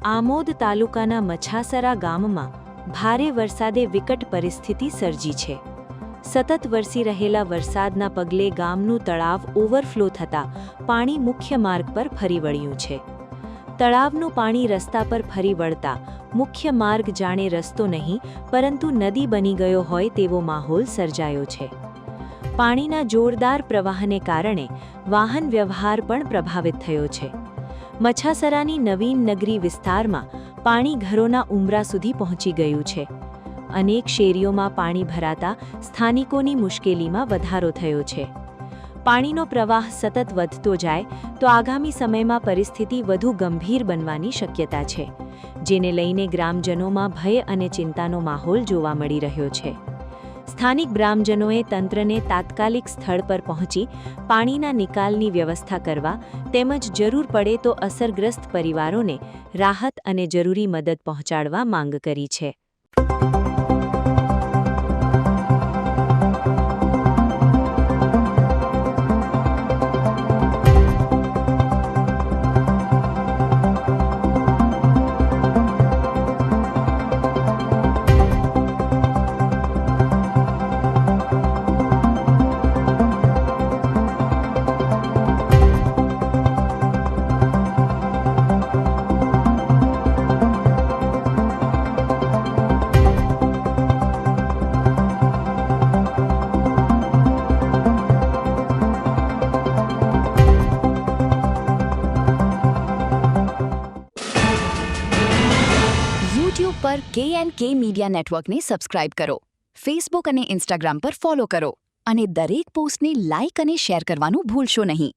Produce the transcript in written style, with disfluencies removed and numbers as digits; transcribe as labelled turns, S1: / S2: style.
S1: આમોદ તાલુકાના મછાસરા ગામમાં ભારે વરસાદે વિકટ પરિસ્થિતિ સર્જી છે. સતત વરસી રહેલા વરસાદના પગલે ગામનું તળાવ ઓવરફ્લો થતાં પાણી મુખ્ય માર્ગ પર ફરી વળ્યું છે. તળાવનું પાણી રસ્તા પર ફરી વળતા મુખ્ય માર્ગ જાણે રસ્તો નહીં પરંતુ નદી બની ગયો હોય તેવો માહોલ સર્જાયો છે. પાણીના જોરદાર પ્રવાહને કારણે વાહન વ્યવહાર પણ પ્રભાવિત થયો છે. મછાસરાની નવીન નગરી વિસ્તારમાં પાણી ઘરોના ઉંબરા સુધી પહોંચી ગયું છે. અનેક શેરીઓમાં પાણી ભરાતા સ્થાનિકોની મુશ્કેલીમાં વધારો થયો છે. પાણીનો પ્રવાહ સતત વધતો જાય તો આગામી સમયમાં પરિસ્થિતિ વધુ ગંભીર બનવાની શક્યતા છે, જેને લઈને ગ્રામજનોમાં ભય અને ચિંતાનો માહોલ જોવા મળી રહ્યો છે. સ્થાનિક ગ્રામજનોએ તંત્રને તાત્કાલિક સ્થળ પર પહોંચી પાણીના નિકાલની વ્યવસ્થા કરવા તેમજ જરૂર પડે તો અસરગ્રસ્ત પરિવારોને રાહત અને જરૂરી મદદ પહોંચાડવા માંગ કરી છે.
S2: યુટ્યુબ પર K&K મીડિયા નેટવર્કને સબસ્ક્રાઇબ કરો, ફેસબુક અને ઇન્સ્ટાગ્રામ પર ફોલો કરો અને દરેક પોસ્ટને લાઇક અને શેર કરવાનું ભૂલશો નહીં.